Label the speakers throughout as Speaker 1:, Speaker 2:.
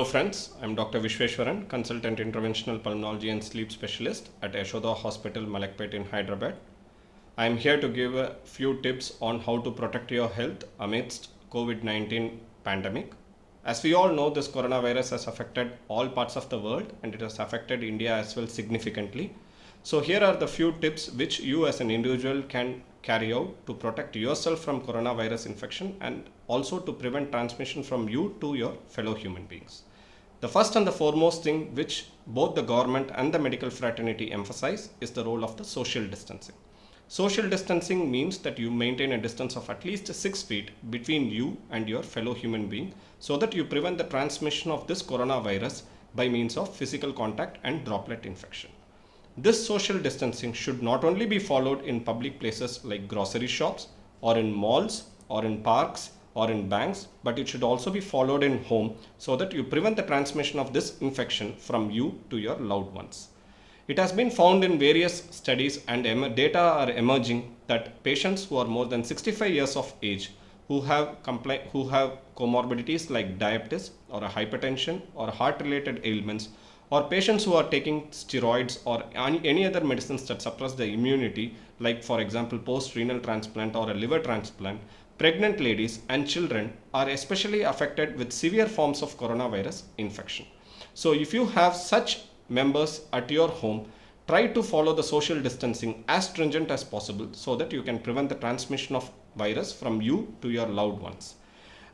Speaker 1: friends, I'm Dr. Vishweshwaran, Consultant Interventional Pulmonology and Sleep Specialist at Yashoda Hospital, Malakpet in Hyderabad. I'm here to give a few tips on how to protect your health amidst COVID-19 pandemic. As we all know, this coronavirus has affected all parts of the world and it has affected India as well significantly. So here are the few tips which you as an individual can carry out to protect yourself from coronavirus infection and also to prevent transmission from you to your fellow human beings. The first and the foremost thing which both the government and the medical fraternity emphasize is the role of the social distancing. Social distancing means that you maintain a distance of at least 6 feet between you and your fellow human being so that you prevent the transmission of this coronavirus by means of physical contact and droplet infection. This social distancing should not only be followed in public places like grocery shops or in malls or in parks or in banks, but it should also be followed in home so that you prevent the transmission of this infection from you to your loved ones. It has been found in various studies and data are emerging that patients who are more than 65 years of age who have comorbidities like diabetes or a hypertension or heart related ailments or patients who are taking steroids or any other medicines that suppress the immunity, like for example post-renal transplant or a liver transplant, pregnant ladies and children are especially affected with severe forms of coronavirus infection. So if you have such members at your home, try to follow the social distancing as stringent as possible so that you can prevent the transmission of virus from you to your loved ones.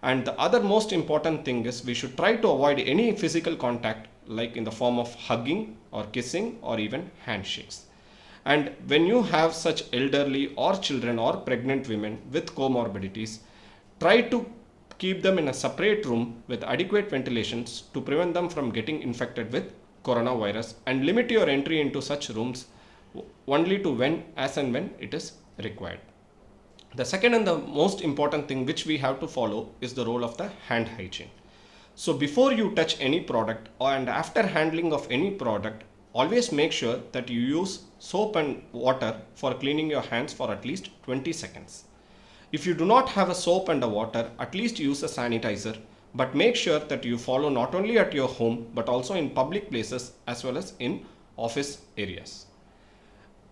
Speaker 1: And the other most important thing is we should try to avoid any physical contact like in the form of hugging or kissing or even handshakes. And when you have such elderly or children or pregnant women with comorbidities, try to keep them in a separate room with adequate ventilations to prevent them from getting infected with coronavirus and limit your entry into such rooms only to when it is required. The second and the most important thing which we have to follow is the role of the hand hygiene. So before you touch any product and after handling of any product, always make sure that you use soap and water for cleaning your hands for at least 20 seconds. If you do not have a soap and a water, at least use a sanitizer, but make sure that you follow not only at your home but also in public places as well as in office areas.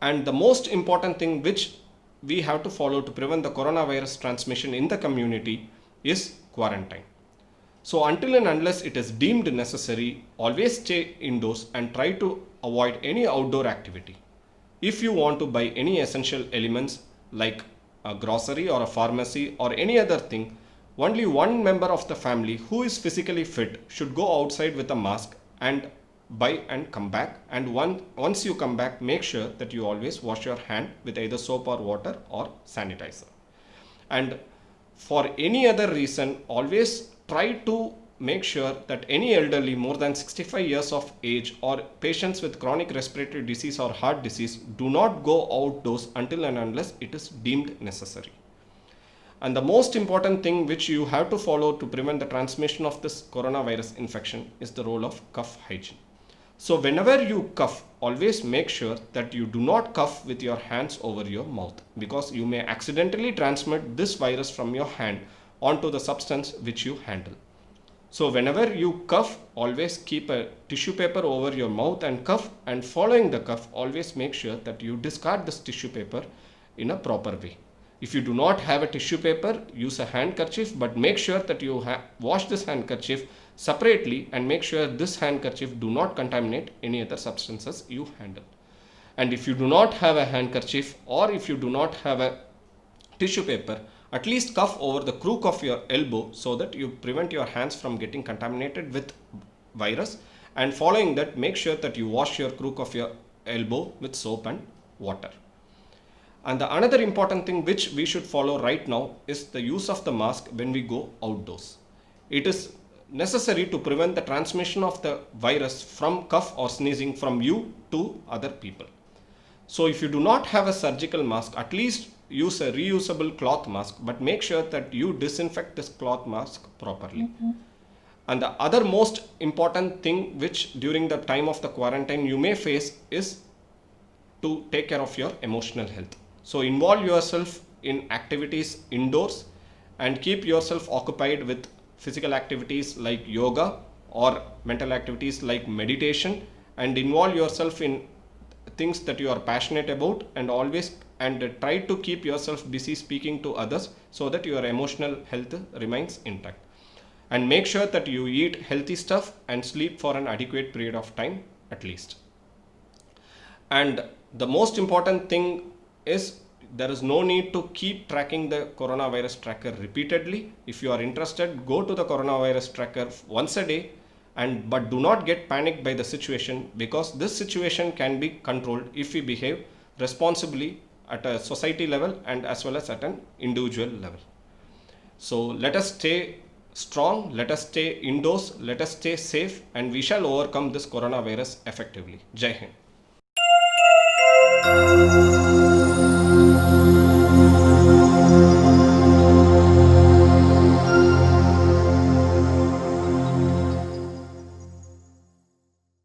Speaker 1: And the most important thing which we have to follow to prevent the coronavirus transmission in the community is quarantine. So until and unless it is deemed necessary, always stay indoors and try to avoid any outdoor activity. If you want to buy any essential elements like a grocery or a pharmacy or any other thing, only one member of the family who is physically fit should go outside with a mask and buy and come back. And once you come back, make sure that you always wash your hand with either soap or water or sanitizer. And for any other reason, always try to make sure that any elderly more than 65 years of age or patients with chronic respiratory disease or heart disease do not go outdoors until and unless it is deemed necessary. And the most important thing which you have to follow to prevent the transmission of this coronavirus infection is the role of cough hygiene. So whenever you cough, always make sure that you do not cough with your hands over your mouth because you may accidentally transmit this virus from your hand onto the substance which you handle. So whenever you cough, always keep a tissue paper over your mouth and cough, and following the cough, always make sure that you discard this tissue paper in a proper way. If you do not have a tissue paper, use a handkerchief, but make sure that you wash this handkerchief separately and make sure this handkerchief do not contaminate any other substances you handle. And if you do not have a handkerchief or if you do not have a tissue paper, at least cough over the crook of your elbow so that you prevent your hands from getting contaminated with virus. And following that, make sure that you wash your crook of your elbow with soap and water. And the another important thing which we should follow right now is the use of the mask when we go outdoors. It is necessary to prevent the transmission of the virus from cough or sneezing from you to other people. So if you do not have a surgical mask, at least use a reusable cloth mask, but make sure that you disinfect this cloth mask properly. And the other most important thing which during the time of the quarantine you may face is to take care of your emotional health. So involve yourself in activities indoors and keep yourself occupied with physical activities like yoga or mental activities like meditation, and involve yourself in things that you are passionate about, and try to keep yourself busy speaking to others so that your emotional health remains intact. And make sure that you eat healthy stuff and sleep for an adequate period of time at least. And the most important thing is, there is no need to keep tracking the coronavirus tracker repeatedly. If you are interested, go to the coronavirus tracker once a day, and but do not get panicked by the situation, because this situation can be controlled if we behave responsibly at a society level and as well as at an individual level. So let us stay strong, let us stay indoors, let us stay safe, and we shall overcome this coronavirus effectively. Jai Hind.